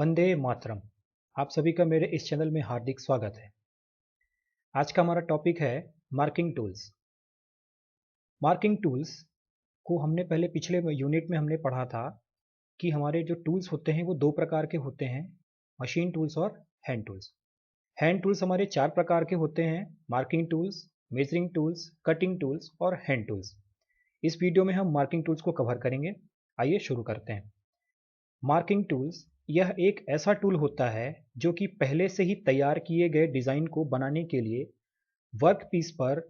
वंदे मातरम। आप सभी का मेरे इस चैनल में हार्दिक स्वागत है। आज का हमारा टॉपिक है मार्किंग टूल्स। मार्किंग टूल्स को हमने पहले पिछले यूनिट में हमने पढ़ा था कि हमारे जो टूल्स होते हैं वो दो प्रकार के होते हैं, मशीन टूल्स और हैंड टूल्स। हैंड टूल्स हमारे चार प्रकार के होते हैं: marking tools, measuring tools, cutting tools और हैंड टूल्स। इस वीडियो में हम मार्किंग टूल्स को कवर करेंगे। आइए शुरू करते हैं। मार्किंग टूल्स यह एक ऐसा टूल होता है जो कि पहले से ही तैयार किए गए डिज़ाइन को बनाने के लिए वर्क पीस पर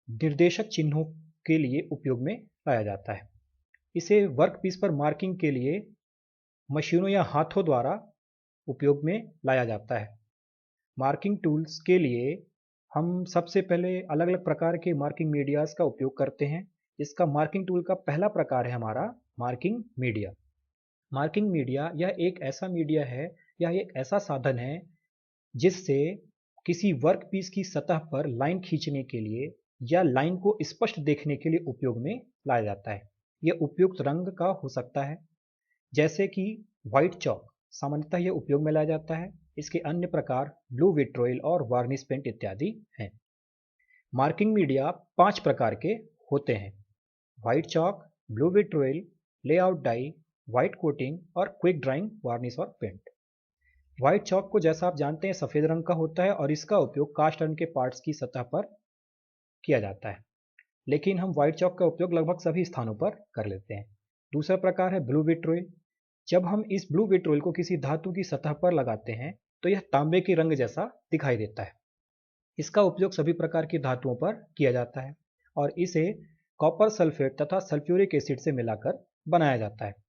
निर्देशक चिन्हों के लिए उपयोग में लाया जाता है। इसे वर्क पीस पर मार्किंग के लिए मशीनों या हाथों द्वारा उपयोग में लाया जाता है। मार्किंग टूल्स के लिए हम सबसे पहले अलग अलग प्रकार के मार्किंग मीडियाज़ का उपयोग करते हैं। इसका मार्किंग टूल का पहला प्रकार है हमारा मार्किंग मीडिया। मार्किंग मीडिया यह एक ऐसा मीडिया है, यह एक ऐसा साधन है जिससे किसी वर्क पीस की सतह पर लाइन खींचने के लिए या लाइन को स्पष्ट देखने के लिए उपयोग में लाया जाता है। यह उपयुक्त रंग का हो सकता है, जैसे कि व्हाइट चॉक सामान्यतः यह उपयोग में लाया जाता है। इसके अन्य प्रकार ब्लू विट्रोइल और वार्निश पेंट इत्यादि हैं। मार्किंग मीडिया 5 प्रकार के होते हैं: white chalk, blue vitriol, layout dye, white coating और क्विक ड्राइंग वार्निश और पेंट। व्हाइट चॉक को जैसा आप जानते हैं सफ़ेद रंग का होता है और इसका उपयोग कास्ट आयरन के पार्ट्स की सतह पर किया जाता है, लेकिन हम व्हाइट चॉक का उपयोग लगभग सभी स्थानों पर कर लेते हैं। दूसरा प्रकार है ब्लू विट्रोइल। जब हम इस ब्लू विट्रोइल को किसी धातु की सतह पर लगाते हैं तो यह तांबे के रंग जैसा दिखाई देता है। इसका उपयोग सभी प्रकार की धातुओं पर किया जाता है और इसे कॉपर सल्फेट तथा सल्फ्यूरिक एसिड से मिलाकर बनाया जाता है।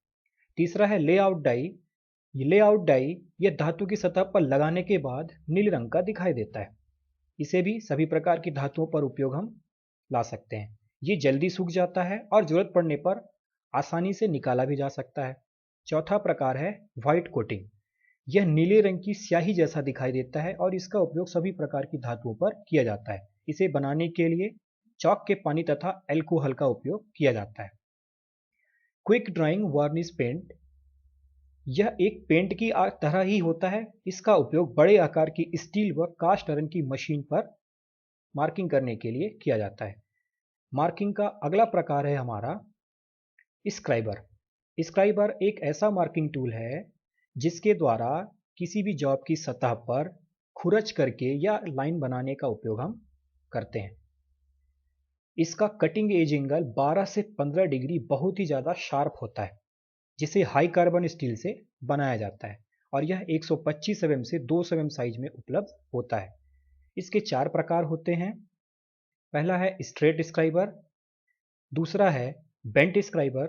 तीसरा है लेआउट डाई। ये लेआउट डाई यह धातु की सतह पर लगाने के बाद नीले रंग का दिखाई देता है। इसे भी सभी प्रकार की धातुओं पर उपयोग हम ला सकते हैं। ये जल्दी सूख जाता है और जरूरत पड़ने पर आसानी से निकाला भी जा सकता है। चौथा प्रकार है व्हाइट कोटिंग। यह नीले रंग की स्याही जैसा दिखाई देता है और इसका उपयोग सभी प्रकार की धातुओं पर किया जाता है। इसे बनाने के लिए चॉक के पानी तथा एल्कोहल का उपयोग किया जाता है। क्विक ड्राइंग वार्निश पेंट यह एक पेंट की तरह ही होता है। इसका उपयोग बड़े आकार की स्टील व कास्ट आयरन की मशीन पर मार्किंग करने के लिए किया जाता है। मार्किंग का अगला प्रकार है हमारा स्क्राइबर। स्क्राइबर एक ऐसा मार्किंग टूल है जिसके द्वारा किसी भी जॉब की सतह पर खुरच करके या लाइन बनाने का उपयोग हम करते हैं। इसका कटिंग एज एंगल 12 से 15 डिग्री बहुत ही ज़्यादा शार्प होता है, जिसे हाई कार्बन स्टील से बनाया जाता है और यह 125 mm से 200 mm साइज में उपलब्ध होता है। इसके 4 प्रकार होते हैं। पहला है स्ट्रेट स्क्राइबर, दूसरा है बेंट स्क्राइबर,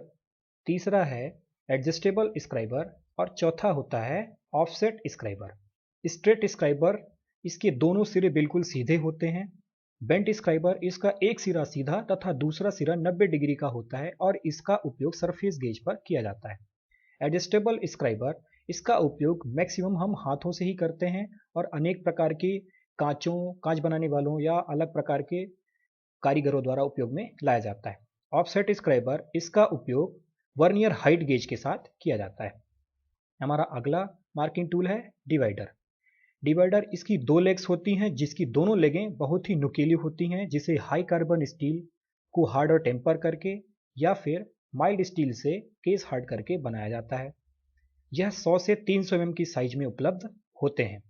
तीसरा है एडजस्टेबल स्क्राइबर और चौथा होता है ऑफसेट स्क्राइबर। स्ट्रेट स्क्राइबर इसके दोनों सिरे बिल्कुल सीधे होते हैं। बेंट स्क्राइबर इसका एक सिरा सीधा तथा दूसरा सिरा 90 डिग्री का होता है और इसका उपयोग सरफेस गेज पर किया जाता है। एडजस्टेबल स्क्राइबर इसका उपयोग मैक्सिमम हम हाथों से ही करते हैं और अनेक प्रकार के कांच बनाने वालों या अलग प्रकार के कारीगरों द्वारा उपयोग में लाया जाता है। ऑफसेट स्क्राइबर इसका उपयोग वर्नियर हाइट गेज के साथ किया जाता है। हमारा अगला मार्किंग टूल है डिवाइडर। डिवाइडर इसकी 2 लेग्स होती हैं जिसकी दोनों लेगें बहुत ही नुकीली होती हैं, जिसे हाई कार्बन स्टील को हार्ड और टेम्पर करके या फिर माइल्ड स्टील से केस हार्ड करके बनाया जाता है। यह 100 से 300 mm की साइज में उपलब्ध होते हैं।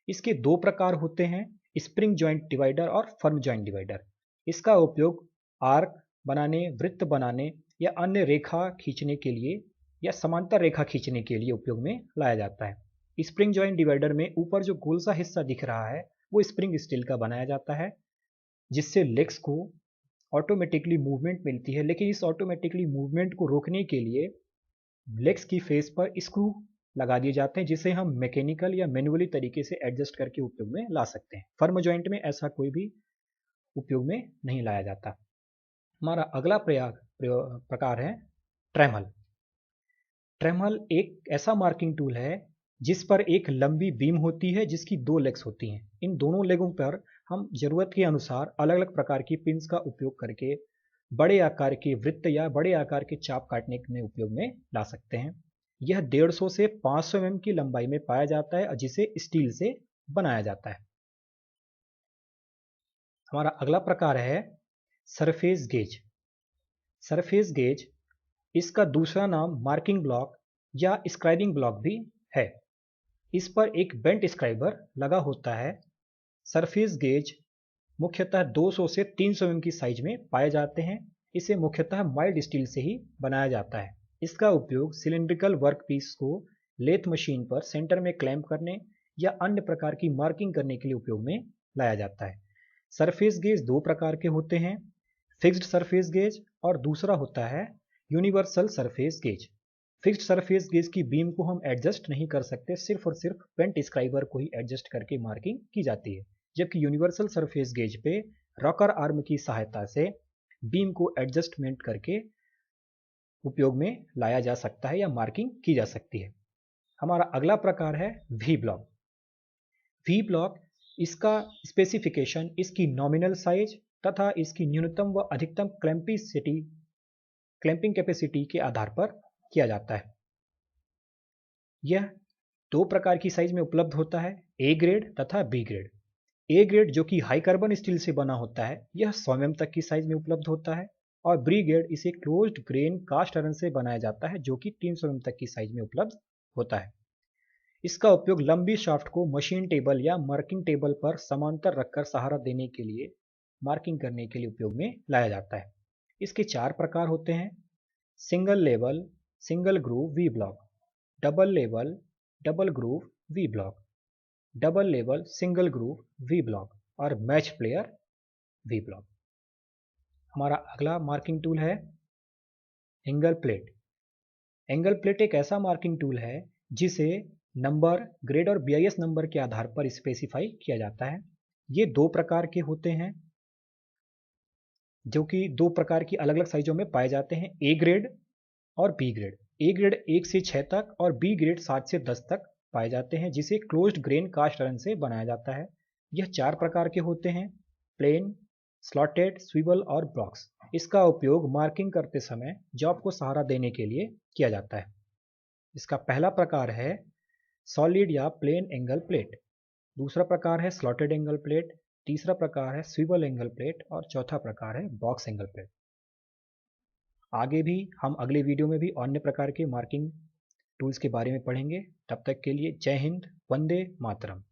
इसके 2 प्रकार होते हैं: स्प्रिंग जॉइंट डिवाइडर और फर्म जॉइंट डिवाइडर। इसका उपयोग आर्क बनाने, वृत्त बनाने या अन्य रेखा खींचने के लिए या समांतर रेखा खींचने के लिए उपयोग में लाया जाता है। स्प्रिंग जॉइंट डिवाइडर में ऊपर जो गोल सा हिस्सा दिख रहा है वो स्प्रिंग स्टील का बनाया जाता है, जिससे लेग्स को ऑटोमेटिकली मूवमेंट मिलती है, लेकिन इस ऑटोमेटिकली मूवमेंट को रोकने के लिए लेग्स की फेस पर स्क्रू लगा दिए जाते हैं, जिसे हम मैकेनिकल या मैनुअली तरीके से एडजस्ट करके उपयोग में ला सकते हैं। फर्म जॉइंट में ऐसा कोई भी उपयोग में नहीं लाया जाता। हमारा अगला प्रकार है ट्रेमल। ट्रेमल एक ऐसा मार्किंग टूल है जिस पर एक लंबी बीम होती है जिसकी 2 लेग्स होती हैं। इन दोनों लेगों पर हम जरूरत के अनुसार अलग अलग प्रकार की पिन्स का उपयोग करके बड़े आकार के वृत्त या बड़े आकार के चाप काटने में उपयोग में ला सकते हैं। यह 150 से 500 mm की लंबाई में पाया जाता है और जिसे स्टील से बनाया जाता है। हमारा अगला प्रकार है सरफेस गेज। सरफेस गेज, इसका दूसरा नाम मार्किंग ब्लॉक या स्क्राइबिंग ब्लॉक भी है। इस पर एक बेंट स्क्राइबर लगा होता है। सरफेस गेज मुख्यतः 200 से 300 mm की साइज में पाए जाते हैं। इसे मुख्यतः माइल्ड स्टील से ही बनाया जाता है। इसका उपयोग सिलिंड्रिकल वर्कपीस को लेथ मशीन पर सेंटर में क्लैंप करने या अन्य प्रकार की मार्किंग करने के लिए उपयोग में लाया जाता है। सरफेस गेज दो प्रकार के होते हैं, फिक्स्ड सरफेस गेज और दूसरा होता है universal surface gauge. Fixed surface gauge की बीम को हम एडजस्ट नहीं कर सकते, सिर्फ और सिर्फ बेंट स्क्राइबर को ही एडजस्ट करके मार्किंग की जाती है। जबकि यूनिवर्सल सरफेस गेज पे रॉकर आर्म की सहायता से बीम को एडजस्टमेंट करके उपयोग में लाया जा सकता है या मार्किंग की जा सकती है। हमारा अगला प्रकार है वी ब्लॉक। वी ब्लॉक, इसका स्पेसिफिकेशन इसकी नॉमिनल साइज तथा इसकी न्यूनतम व अधिकतम क्लैंपिंग कैपेसिटी के आधार पर किया जाता है। यह दो प्रकार की साइज में उपलब्ध होता है, ए ग्रेड तथा बी ग्रेड। ए ग्रेड जो कि हाई कार्बन स्टील से बना होता है, यह 100 mm तक की साइज में उपलब्ध होता है और बी ग्रेड इसे क्लोज्ड ग्रेन कास्ट आयरन से बनाया जाता है जो कि 300 mm तक की साइज में उपलब्ध होता है। इसका उपयोग लंबी शाफ्ट को मशीन टेबल या मार्किंग टेबल पर समांतर रखकर सहारा देने के लिए मार्किंग करने के लिए उपयोग में लाया जाता है। इसके चार प्रकार होते हैं, single level single groove V block, double level double groove V block, double level single groove V block और मैच प्लेयर वी ब्लॉक। हमारा अगला मार्किंग टूल है एंगल प्लेट। एंगल प्लेट एक ऐसा मार्किंग टूल है जिसे नंबर, ग्रेड और BIS number के आधार पर स्पेसिफाई किया जाता है। ये दो प्रकार के होते हैं जो कि दो प्रकार की अलग अलग साइजों में पाए जाते हैं, ए ग्रेड और बी ग्रेड। ए ग्रेड 1 से 6 तक और बी ग्रेड 7 से 10 तक पाए जाते हैं, जिसे क्लोज्ड ग्रेन कास्ट आयरन से बनाया जाता है। यह चार प्रकार के होते हैं, प्लेन, स्लॉटेड, स्विवल और ब्लॉक्स। इसका उपयोग मार्किंग करते समय जॉब को सहारा देने के लिए किया जाता है। इसका पहला प्रकार है सॉलिड या प्लेन एंगल प्लेट, दूसरा प्रकार है स्लॉटेड एंगल प्लेट, तीसरा प्रकार है स्विवल एंगल प्लेट और चौथा प्रकार है बॉक्स एंगल प्लेट। आगे भी हम अगले वीडियो में भी अन्य प्रकार के मार्किंग टूल्स के बारे में पढ़ेंगे। तब तक के लिए जय हिंद, वंदे मातरम।